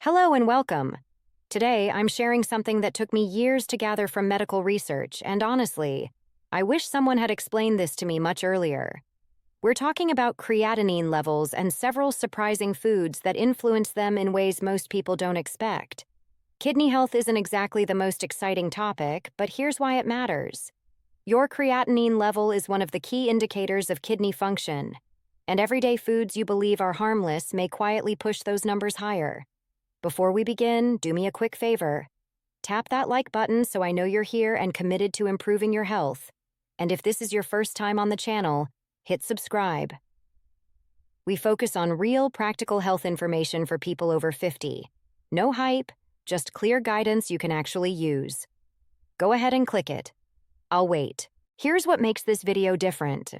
Hello and welcome. Today, I'm sharing something that took me years to gather from medical research, and honestly, I wish someone had explained this to me much earlier. We're talking about creatinine levels and several surprising foods that influence them in ways most people don't expect. Kidney health isn't exactly the most exciting topic, but here's why it matters. Your creatinine level is one of the key indicators of kidney function, and everyday foods you believe are harmless may quietly push those numbers higher. Before we begin, do me a quick favor. Tap that like button so I know you're here and committed to improving your health. And if this is your first time on the channel, hit subscribe. We focus on real, practical health information for people over 50. No hype, just clear guidance you can actually use. Go ahead and click it. I'll wait. Here's what makes this video different.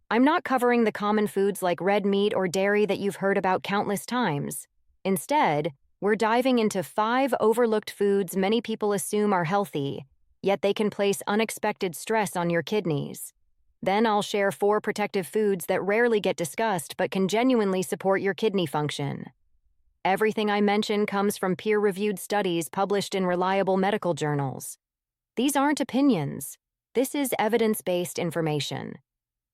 I'm not covering the common foods like red meat or dairy that you've heard about countless times. Instead, we're diving into 5 overlooked foods many people assume are healthy, yet they can place unexpected stress on your kidneys. Then I'll share 4 protective foods that rarely get discussed but can genuinely support your kidney function. Everything I mention comes from peer-reviewed studies published in reliable medical journals. These aren't opinions. This is evidence-based information.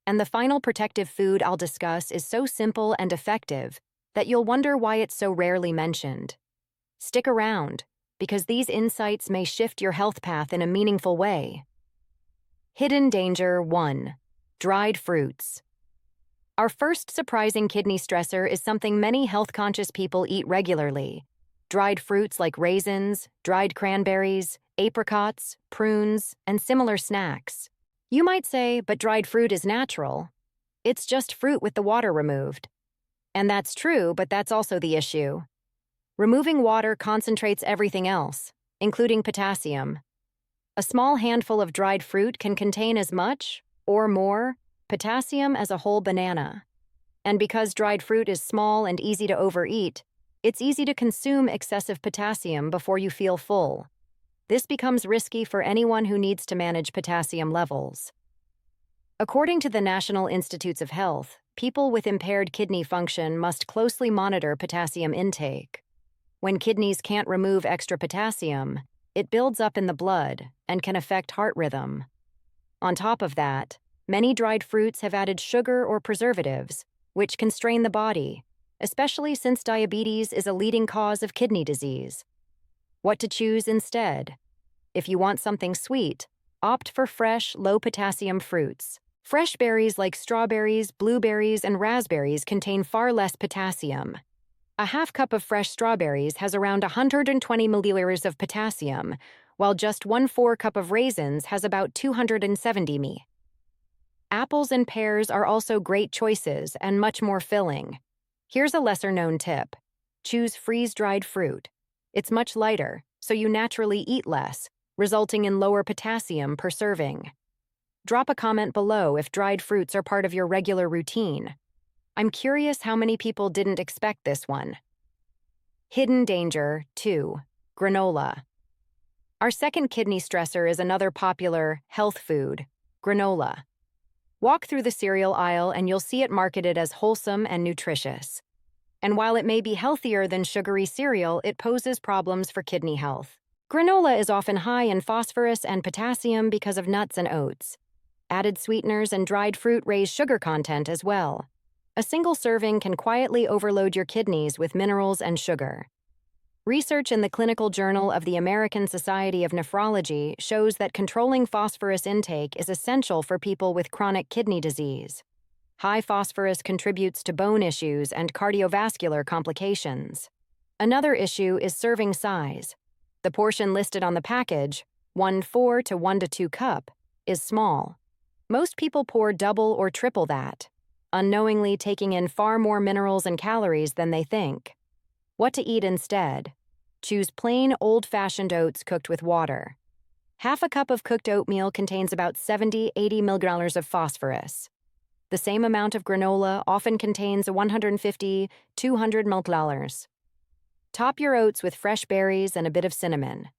And the final protective food I'll discuss is so simple and effective that you'll wonder why it's so rarely mentioned. Stick around, because these insights may shift your health path in a meaningful way. Hidden Danger 1. Dried fruits. Our first surprising kidney stressor is something many health-conscious people eat regularly. Dried fruits like raisins, dried cranberries, apricots, prunes, and similar snacks. You might say, but dried fruit is natural. It's just fruit with the water removed. And that's true, but that's also the issue. Removing water concentrates everything else, including potassium. A small handful of dried fruit can contain as much, or more, potassium as a whole banana. And because dried fruit is small and easy to overeat, it's easy to consume excessive potassium before you feel full. This becomes risky for anyone who needs to manage potassium levels. According to the National Institutes of Health, people with impaired kidney function must closely monitor potassium intake. When kidneys can't remove extra potassium, it builds up in the blood and can affect heart rhythm. On top of that, many dried fruits have added sugar or preservatives, which can strain the body, especially since diabetes is a leading cause of kidney disease. What to choose instead? If you want something sweet, opt for fresh, low-potassium fruits. Fresh berries like strawberries, blueberries, and raspberries contain far less potassium. A half cup of fresh strawberries has around 120 milliliters of potassium, while just 1/4 cup of raisins has about 270 ml. Apples and pears are also great choices and much more filling. Here's a lesser-known tip. Choose freeze-dried fruit. It's much lighter, so you naturally eat less, resulting in lower potassium per serving. Drop a comment below if dried fruits are part of your regular routine. I'm curious how many people didn't expect this one. Hidden Danger 2. Granola. Our second kidney stressor is another popular health food, granola. Walk through the cereal aisle and you'll see it marketed as wholesome and nutritious. And while it may be healthier than sugary cereal, it poses problems for kidney health. Granola is often high in phosphorus and potassium because of nuts and oats. Added sweeteners and dried fruit raise sugar content as well. A single serving can quietly overload your kidneys with minerals and sugar. Research in the Clinical Journal of the American Society of Nephrology shows that controlling phosphorus intake is essential for people with chronic kidney disease. High phosphorus contributes to bone issues and cardiovascular complications. Another issue is serving size. The portion listed on the package, 1/4 to 1 to 2 cup, is small. Most people pour double or triple that, unknowingly taking in far more minerals and calories than they think. What to eat instead? Choose plain, old-fashioned oats cooked with water. Half a cup of cooked oatmeal contains about 70–80 milligrams of phosphorus. The same amount of granola often contains 150–200 milligrams. Top your oats with fresh berries and a bit of cinnamon.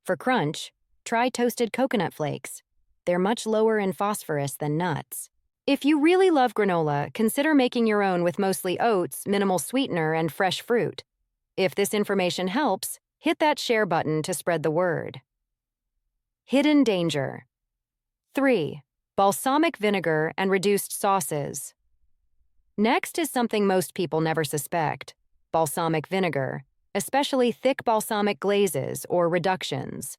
For crunch, try toasted coconut flakes. They're much lower in phosphorus than nuts. If you really love granola, consider making your own with mostly oats, minimal sweetener, and fresh fruit. If this information helps, hit that share button to spread the word. Hidden danger. 3. Balsamic vinegar and reduced sauces. Next is something most people never suspect: balsamic vinegar, especially thick balsamic glazes or reductions.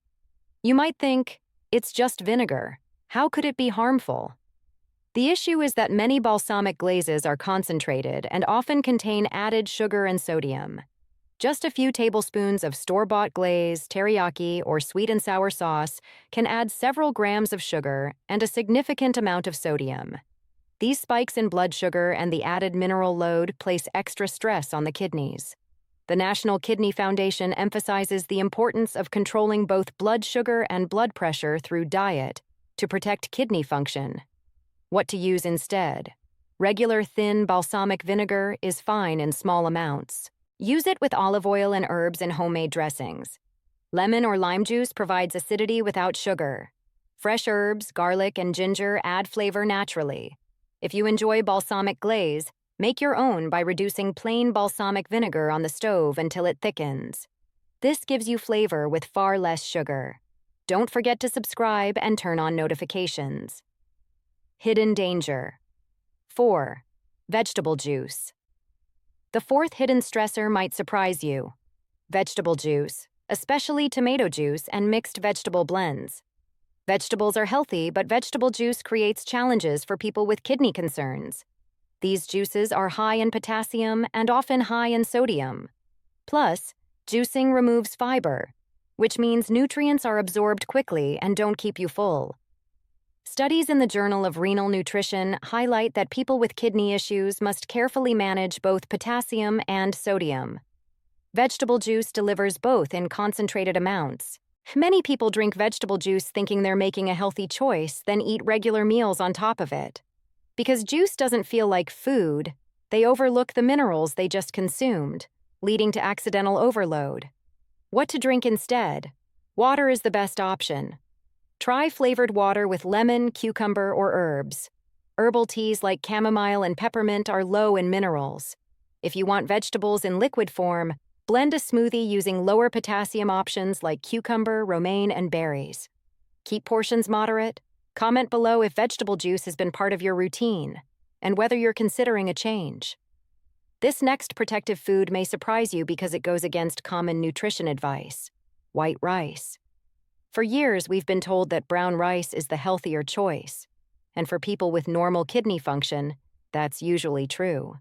You might think, it's just vinegar. How could it be harmful? The issue is that many balsamic glazes are concentrated and often contain added sugar and sodium. Just a few tablespoons of store-bought glaze, teriyaki, or sweet and sour sauce can add several grams of sugar and a significant amount of sodium. These spikes in blood sugar and the added mineral load place extra stress on the kidneys. The National Kidney Foundation emphasizes the importance of controlling both blood sugar and blood pressure through diet to protect kidney function. What to use instead? Regular thin balsamic vinegar is fine in small amounts. Use it with olive oil and herbs in homemade dressings. Lemon or lime juice provides acidity without sugar. Fresh herbs, garlic, and ginger add flavor naturally. If you enjoy balsamic glaze, make your own by reducing plain balsamic vinegar on the stove until it thickens. This gives you flavor with far less sugar. Don't forget to subscribe and turn on notifications. Hidden danger. 4. Vegetable juice. The fourth hidden stressor might surprise you: vegetable juice, especially tomato juice and mixed vegetable blends. Vegetables are healthy, but vegetable juice creates challenges for people with kidney concerns. These juices are high in potassium and often high in sodium. Plus, juicing removes fiber, which means nutrients are absorbed quickly and don't keep you full. Studies in the Journal of Renal Nutrition highlight that people with kidney issues must carefully manage both potassium and sodium. Vegetable juice delivers both in concentrated amounts. Many people drink vegetable juice thinking they're making a healthy choice, then eat regular meals on top of it. Because juice doesn't feel like food, they overlook the minerals they just consumed, leading to accidental overload. What to drink instead? Water is the best option. Try flavored water with lemon, cucumber, or herbs. Herbal teas like chamomile and peppermint are low in minerals. If you want vegetables in liquid form, blend a smoothie using lower potassium options like cucumber, romaine, and berries. Keep portions moderate. Comment below if vegetable juice has been part of your routine and whether you're considering a change. This next protective food may surprise you because it goes against common nutrition advice: white rice. For years, we've been told that brown rice is the healthier choice, and for people with normal kidney function, that's usually true.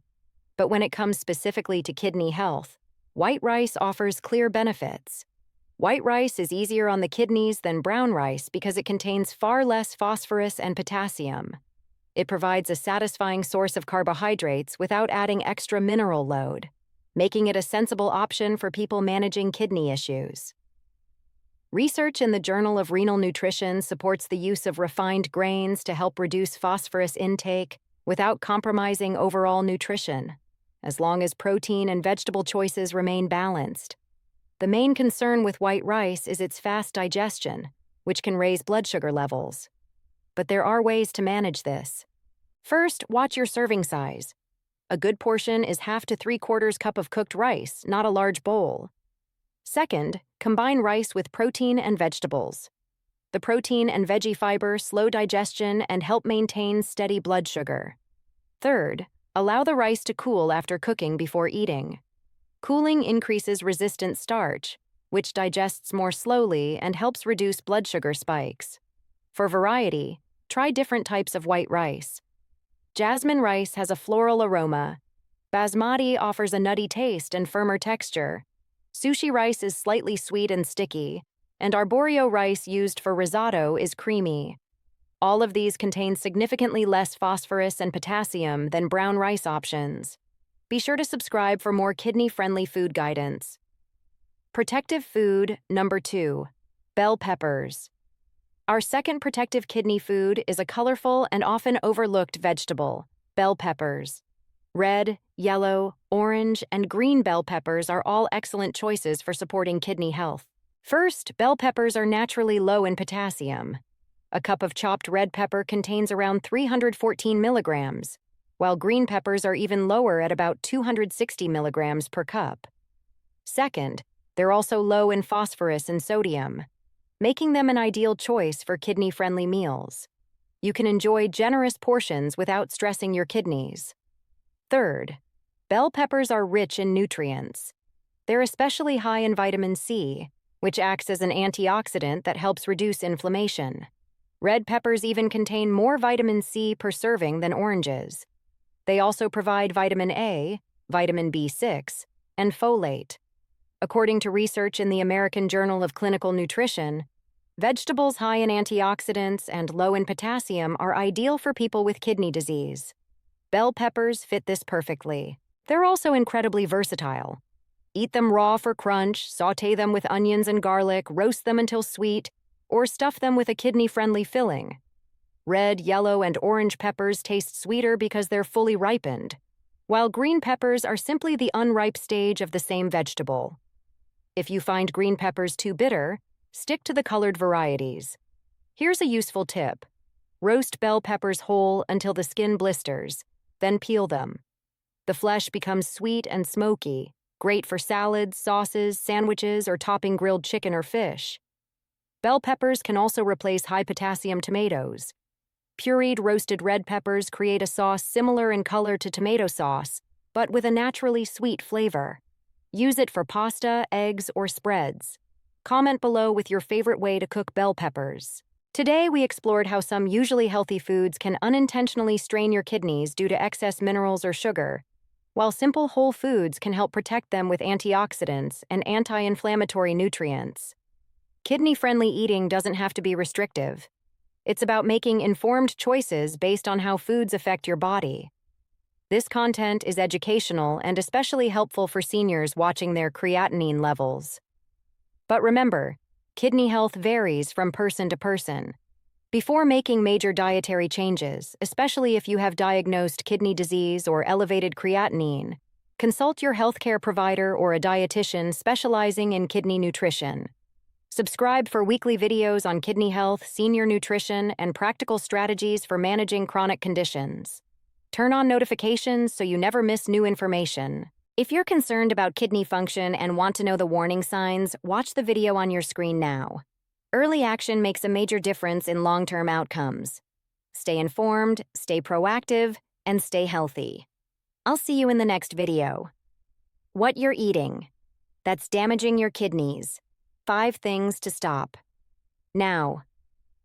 But when it comes specifically to kidney health, white rice offers clear benefits. White rice is easier on the kidneys than brown rice because it contains far less phosphorus and potassium. It provides a satisfying source of carbohydrates without adding extra mineral load, making it a sensible option for people managing kidney issues. Research in the Journal of Renal Nutrition supports the use of refined grains to help reduce phosphorus intake without compromising overall nutrition, as long as protein and vegetable choices remain balanced. The main concern with white rice is its fast digestion, which can raise blood sugar levels. But there are ways to manage this. First, watch your serving size. A good portion is 1/2 to 3/4 cup of cooked rice, not a large bowl. Second, combine rice with protein and vegetables. The protein and veggie fiber slow digestion and help maintain steady blood sugar. Third, allow the rice to cool after cooking before eating. Cooling increases resistant starch, which digests more slowly and helps reduce blood sugar spikes. For variety, try different types of white rice. Jasmine rice has a floral aroma. Basmati offers a nutty taste and firmer texture. Sushi rice is slightly sweet and sticky, and arborio rice used for risotto is creamy. All of these contain significantly less phosphorus and potassium than brown rice options. Be sure to subscribe for more kidney-friendly food guidance. Protective food number 2, bell peppers. Our second protective kidney food is a colorful and often overlooked vegetable: bell peppers. Red, yellow, orange, and green bell peppers are all excellent choices for supporting kidney health. First, bell peppers are naturally low in potassium. A cup of chopped red pepper contains around 314 milligrams, while green peppers are even lower at about 260 milligrams per cup. Second, they're also low in phosphorus and sodium, making them an ideal choice for kidney-friendly meals. You can enjoy generous portions without stressing your kidneys. Third, bell peppers are rich in nutrients. They're especially high in vitamin C, which acts as an antioxidant that helps reduce inflammation. Red peppers even contain more vitamin C per serving than oranges. They also provide vitamin A, vitamin B6, and folate. According to research in the American Journal of Clinical Nutrition, vegetables high in antioxidants and low in potassium are ideal for people with kidney disease. Bell peppers fit this perfectly. They're also incredibly versatile. Eat them raw for crunch, sauté them with onions and garlic, roast them until sweet, or stuff them with a kidney-friendly filling. Red, yellow, and orange peppers taste sweeter because they're fully ripened, while green peppers are simply the unripe stage of the same vegetable. If you find green peppers too bitter, stick to the colored varieties. Here's a useful tip. Roast bell peppers whole until the skin blisters, then peel them. The flesh becomes sweet and smoky, great for salads, sauces, sandwiches, or topping grilled chicken or fish. Bell peppers can also replace high-potassium tomatoes. Pureed roasted red peppers create a sauce similar in color to tomato sauce, but with a naturally sweet flavor. Use it for pasta, eggs, or spreads. Comment below with your favorite way to cook bell peppers. Today, we explored how some usually healthy foods can unintentionally strain your kidneys due to excess minerals or sugar, while simple whole foods can help protect them with antioxidants and anti-inflammatory nutrients. Kidney-friendly eating doesn't have to be restrictive. It's about making informed choices based on how foods affect your body. This content is educational and especially helpful for seniors watching their creatinine levels. But remember, kidney health varies from person to person. Before making major dietary changes, especially if you have diagnosed kidney disease or elevated creatinine, consult your healthcare provider or a dietitian specializing in kidney nutrition. Subscribe for weekly videos on kidney health, senior nutrition, and practical strategies for managing chronic conditions. Turn on notifications so you never miss new information. If you're concerned about kidney function and want to know the warning signs, watch the video on your screen now. Early action makes a major difference in long-term outcomes. Stay informed, stay proactive, and stay healthy. I'll see you in the next video. What you're eating that's damaging your kidneys. 5 things to stop. Now,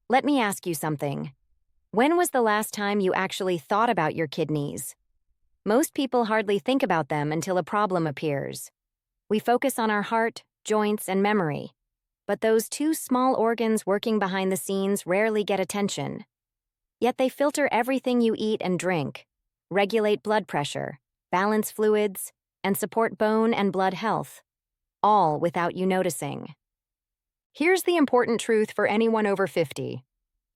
let me ask you something. When was the last time you actually thought about your kidneys? Most people hardly think about them until a problem appears. We focus on our heart, joints, and memory. But those 2 small organs working behind the scenes rarely get attention. Yet they filter everything you eat and drink, regulate blood pressure, balance fluids, and support bone and blood health, all without you noticing. Here's the important truth for anyone over 50.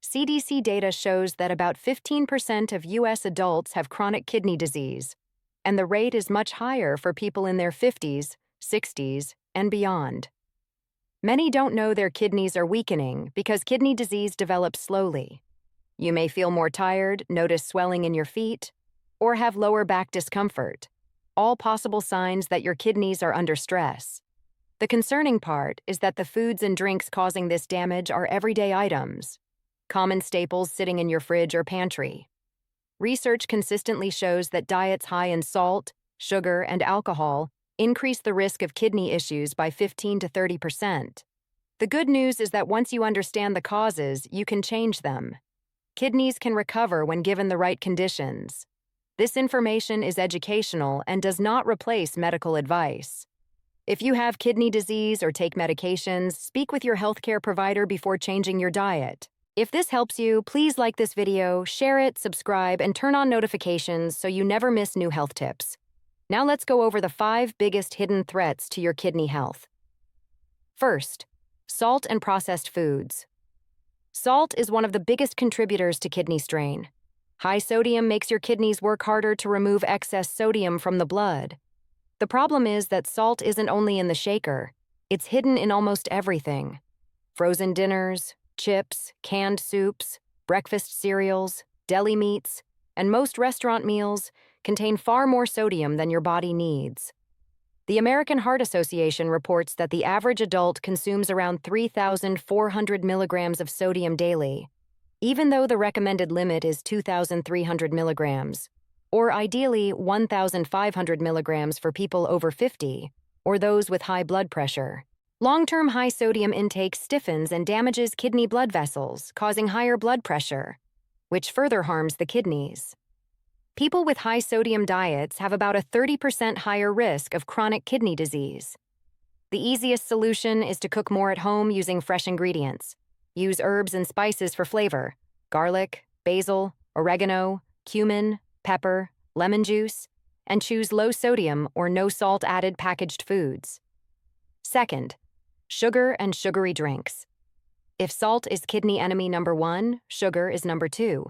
CDC data shows that about 15% of U.S. adults have chronic kidney disease, and the rate is much higher for people in their 50s, 60s, and beyond. Many don't know their kidneys are weakening because kidney disease develops slowly. You may feel more tired, notice swelling in your feet, or have lower back discomfort, all possible signs that your kidneys are under stress. The concerning part is that the foods and drinks causing this damage are everyday items, common staples sitting in your fridge or pantry. Research consistently shows that diets high in salt, sugar, and alcohol increase the risk of kidney issues by 15 to 30%. The good news is that once you understand the causes, you can change them. Kidneys can recover when given the right conditions. This information is educational and does not replace medical advice. If you have kidney disease or take medications, speak with your healthcare provider before changing your diet. If this helps you, please like this video, share it, subscribe, and turn on notifications so you never miss new health tips. Now let's go over the 5 biggest hidden threats to your kidney health. First, salt and processed foods. Salt is one of the biggest contributors to kidney strain. High sodium makes your kidneys work harder to remove excess sodium from the blood. The problem is that salt isn't only in the shaker, it's hidden in almost everything. Frozen dinners, chips, canned soups, breakfast cereals, deli meats, and most restaurant meals contain far more sodium than your body needs. The American Heart Association reports that the average adult consumes around 3,400 milligrams of sodium daily, even though the recommended limit is 2,300 milligrams, or ideally 1,500 milligrams for people over 50 or those with high blood pressure. Long-term high sodium intake stiffens and damages kidney blood vessels, causing higher blood pressure, which further harms the kidneys. People with high sodium diets have about a 30% higher risk of chronic kidney disease. The easiest solution is to cook more at home using fresh ingredients. Use herbs and spices for flavor: garlic, basil, oregano, cumin, pepper, lemon juice, and choose low sodium or no salt added packaged foods. Second, sugar and sugary drinks. If salt is kidney enemy number 1, sugar is number 2.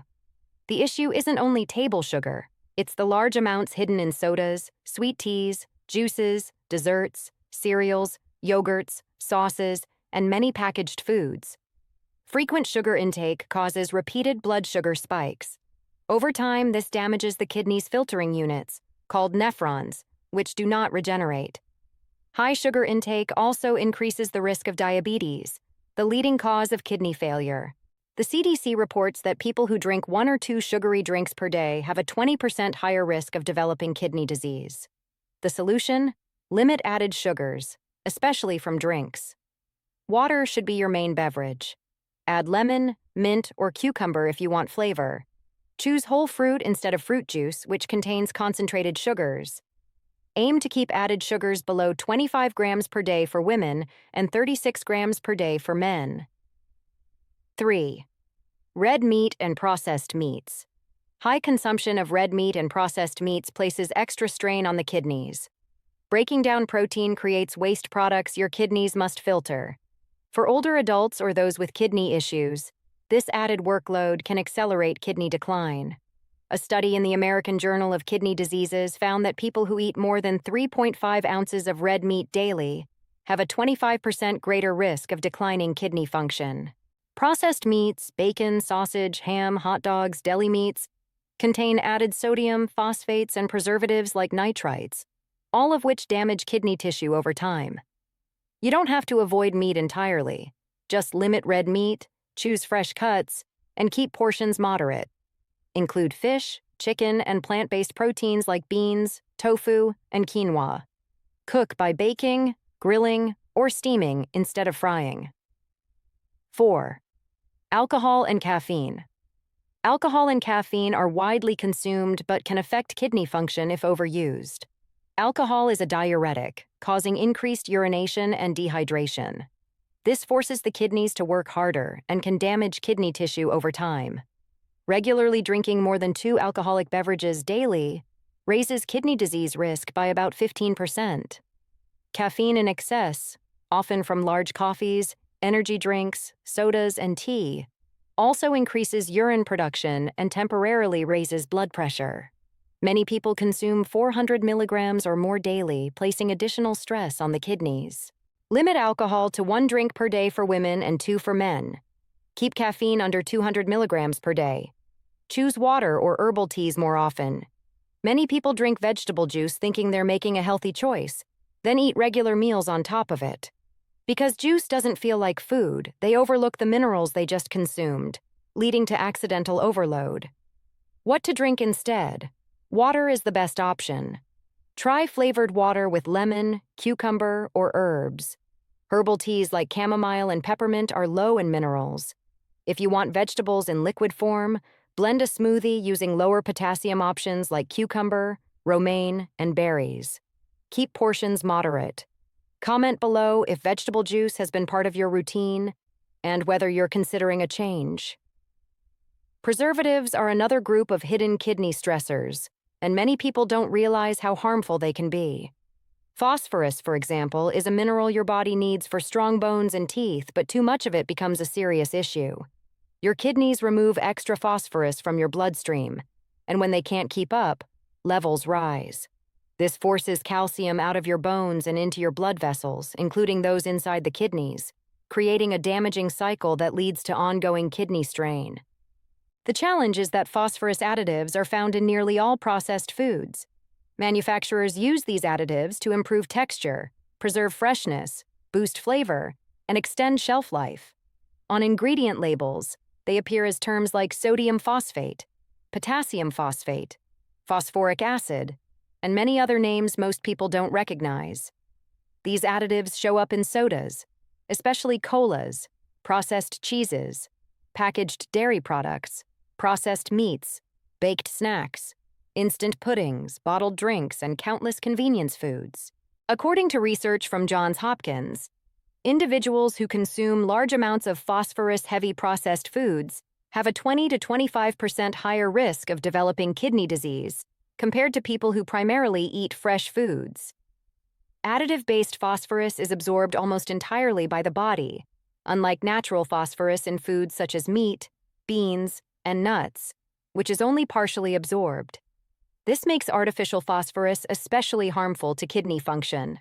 The issue isn't only table sugar, it's the large amounts hidden in sodas, sweet teas, juices, desserts, cereals, yogurts, sauces, and many packaged foods. Frequent sugar intake causes repeated blood sugar spikes. Over time, this damages the kidney's filtering units, called nephrons, which do not regenerate. High sugar intake also increases the risk of diabetes, the leading cause of kidney failure. The CDC reports that people who drink 1 or 2 sugary drinks per day have a 20% higher risk of developing kidney disease. The solution? Limit added sugars, especially from drinks. Water should be your main beverage. Add lemon, mint, or cucumber if you want flavor. Choose whole fruit instead of fruit juice, which contains concentrated sugars. Aim to keep added sugars below 25 grams per day for women and 36 grams per day for men. 3. Red meat and processed meats. High consumption of red meat and processed meats places extra strain on the kidneys. Breaking down protein creates waste products your kidneys must filter. For older adults or those with kidney issues, this added workload can accelerate kidney decline. A study in the American Journal of Kidney Diseases found that people who eat more than 3.5 ounces of red meat daily have a 25% greater risk of declining kidney function. Processed meats, bacon, sausage, ham, hot dogs, deli meats, contain added sodium, phosphates, and preservatives like nitrites, all of which damage kidney tissue over time. You don't have to avoid meat entirely. Just limit red meat, choose fresh cuts, and keep portions moderate. Include fish, chicken, and plant-based proteins like beans, tofu, and quinoa. Cook by baking, grilling, or steaming instead of frying. 4. Alcohol and caffeine. Alcohol and caffeine are widely consumed but can affect kidney function if overused. Alcohol is a diuretic, causing increased urination and dehydration. This forces the kidneys to work harder and can damage kidney tissue over time. Regularly drinking more than 2 alcoholic beverages daily raises kidney disease risk by about 15%. Caffeine in excess, often from large coffees, energy drinks, sodas, and tea, also increases urine production and temporarily raises blood pressure. Many people consume 400 milligrams or more daily, placing additional stress on the kidneys. Limit alcohol to 1 drink per day for women and 2 for men. Keep caffeine under 200 milligrams per day. Choose water or herbal teas more often. Many people drink vegetable juice thinking they're making a healthy choice, then eat regular meals on top of it. Because juice doesn't feel like food, they overlook the minerals they just consumed, leading to accidental overload. What to drink instead? Water is the best option. Try flavored water with lemon, cucumber, or herbs. Herbal teas like chamomile and peppermint are low in minerals. If you want vegetables in liquid form, blend a smoothie using lower potassium options like cucumber, romaine, and berries. Keep portions moderate. Comment below if vegetable juice has been part of your routine and whether you're considering a change. Preservatives are another group of hidden kidney stressors, and many people don't realize how harmful they can be. Phosphorus, for example, is a mineral your body needs for strong bones and teeth, but too much of it becomes a serious issue. Your kidneys remove extra phosphorus from your bloodstream, and when they can't keep up, levels rise. This forces calcium out of your bones and into your blood vessels, including those inside the kidneys, creating a damaging cycle that leads to ongoing kidney strain. The challenge is that phosphorus additives are found in nearly all processed foods. Manufacturers use these additives to improve texture, preserve freshness, boost flavor, and extend shelf life. On ingredient labels, they appear as terms like sodium phosphate, potassium phosphate, phosphoric acid, and many other names most people don't recognize. These additives show up in sodas, especially colas, processed cheeses, packaged dairy products, processed meats, baked snacks, instant puddings, bottled drinks, and countless convenience foods. According to research from Johns Hopkins, individuals who consume large amounts of phosphorus-heavy processed foods have a 20 to 25% higher risk of developing kidney disease compared to people who primarily eat fresh foods. Additive-based phosphorus is absorbed almost entirely by the body, unlike natural phosphorus in foods such as meat, beans, and nuts, which is only partially absorbed. This makes artificial phosphorus especially harmful to kidney function.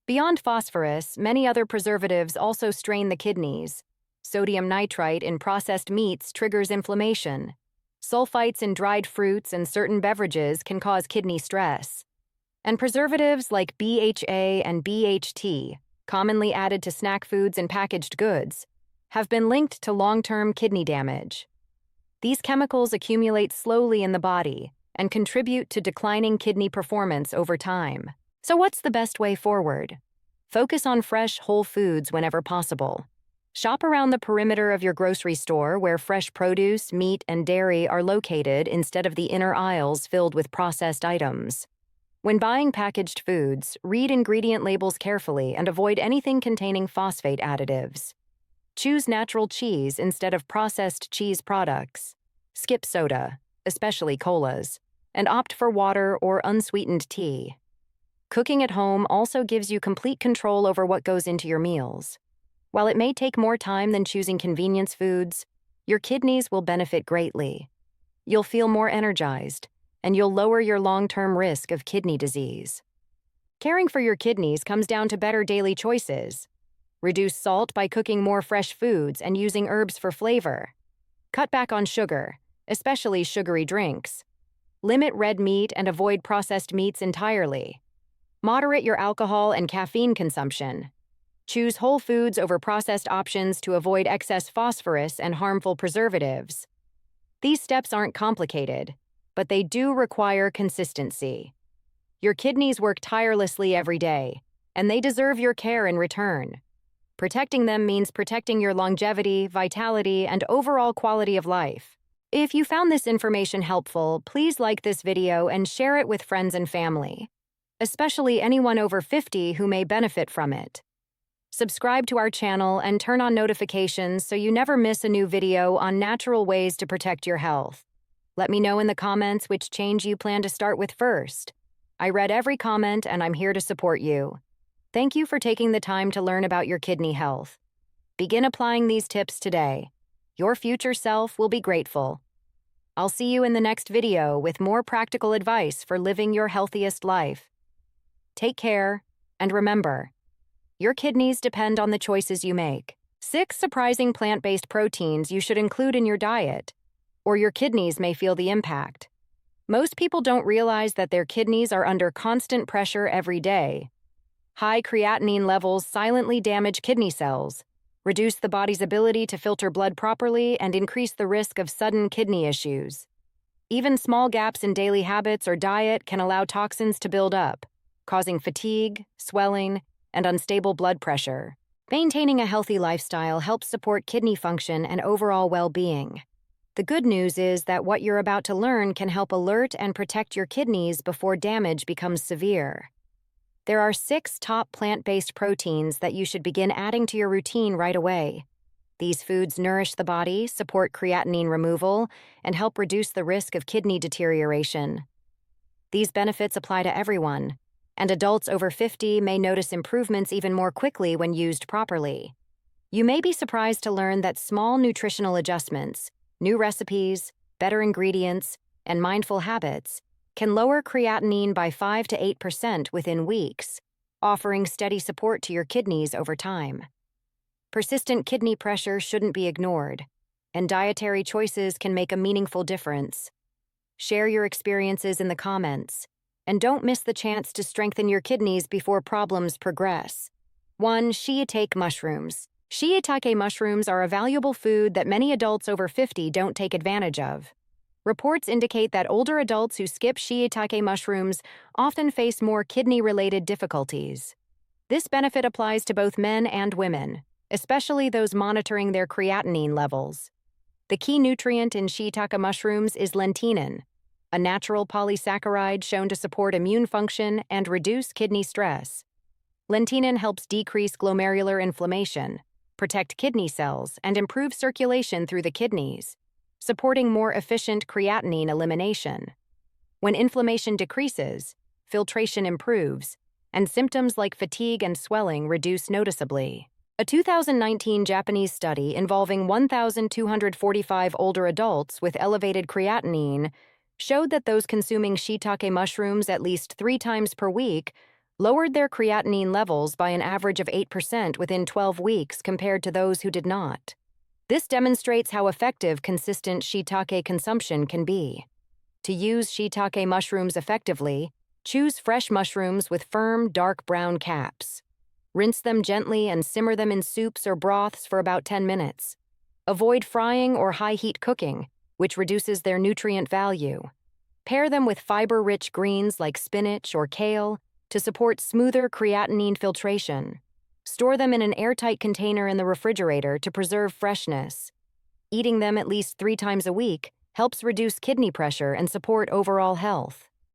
Beyond phosphorus, many other preservatives also strain the kidneys. Sodium nitrite in processed meats triggers inflammation. Sulfites in dried fruits and certain beverages can cause kidney stress. And preservatives like BHA and BHT, commonly added to snack foods and packaged goods, have been linked to long-term kidney damage. These chemicals accumulate slowly in the body and contribute to declining kidney performance over time. So what's the best way forward? Focus on fresh, whole foods whenever possible. Shop around the perimeter of your grocery store where fresh produce, meat, and dairy are located instead of the inner aisles filled with processed items. When buying packaged foods, read ingredient labels carefully and avoid anything containing phosphate additives. Choose natural cheese instead of processed cheese products. Skip soda, especially colas, and opt for water or unsweetened tea. Cooking at home also gives you complete control over what goes into your meals. While it may take more time than choosing convenience foods, your kidneys will benefit greatly. You'll feel more energized, and you'll lower your long-term risk of kidney disease. Caring for your kidneys comes down to better daily choices. Reduce salt by cooking more fresh foods and using herbs for flavor. Cut back on sugar, especially sugary drinks. Limit red meat and avoid processed meats entirely. Moderate your alcohol and caffeine consumption. Choose whole foods over processed options to avoid excess phosphorus and harmful preservatives. These steps aren't complicated, but they do require consistency. Your kidneys work tirelessly every day, and they deserve your care in return. Protecting them means protecting your longevity, vitality, and overall quality of life. If you found this information helpful, please like this video and share it with friends and family, especially anyone over 50 who may benefit from it. Subscribe to our channel and turn on notifications so you never miss a new video on natural ways to protect your health. Let me know in the comments which change you plan to start with first. I read every comment and I'm here to support you. Thank you for taking the time to learn about your kidney health. Begin applying these tips today. Your future self will be grateful. I'll see you in the next video with more practical advice for living your healthiest life. Take care, and remember, your kidneys depend on the choices you make. 6 surprising plant-based proteins you should include in your diet, or your kidneys may feel the impact. Most people don't realize that their kidneys are under constant pressure every day. High creatinine levels silently damage kidney cells, reduce the body's ability to filter blood properly, and increase the risk of sudden kidney issues. Even small gaps in daily habits or diet can allow toxins to build up, causing fatigue, swelling, and unstable blood pressure. Maintaining a healthy lifestyle helps support kidney function and overall well-being. The good news is that what you're about to learn can help alert and protect your kidneys before damage becomes severe. There are 6 top plant-based proteins that you should begin adding to your routine right away. These foods nourish the body, support creatinine removal, and help reduce the risk of kidney deterioration. These benefits apply to everyone, and adults over 50 may notice improvements even more quickly when used properly. You may be surprised to learn that small nutritional adjustments, new recipes, better ingredients, and mindful habits can lower creatinine by 5 to 8% within weeks, offering steady support to your kidneys over time. Persistent kidney pressure shouldn't be ignored, and dietary choices can make a meaningful difference. Share your experiences in the comments, and don't miss the chance to strengthen your kidneys before problems progress. 1. Shiitake mushrooms. Shiitake mushrooms are a valuable food that many adults over 50 don't take advantage of. Reports indicate that older adults who skip shiitake mushrooms often face more kidney-related difficulties. This benefit applies to both men and women, especially those monitoring their creatinine levels. The key nutrient in shiitake mushrooms is lentinin, a natural polysaccharide shown to support immune function and reduce kidney stress. Lentinin helps decrease glomerular inflammation, protect kidney cells, and improve circulation through the kidneys, supporting more efficient creatinine elimination. When inflammation decreases, filtration improves, and symptoms like fatigue and swelling reduce noticeably. A 2019 Japanese study involving 1,245 older adults with elevated creatinine showed that those consuming shiitake mushrooms at least 3 times per week lowered their creatinine levels by an average of 8% within 12 weeks compared to those who did not. This demonstrates how effective consistent shiitake consumption can be. To use shiitake mushrooms effectively, choose fresh mushrooms with firm, dark brown caps. Rinse them gently and simmer them in soups or broths for about 10 minutes. Avoid frying or high-heat cooking, which reduces their nutrient value. Pair them with fiber-rich greens like spinach or kale to support smoother creatinine filtration. Store them in an airtight container in the refrigerator to preserve freshness. Eating them at least 3 times a week helps reduce kidney pressure and support overall health.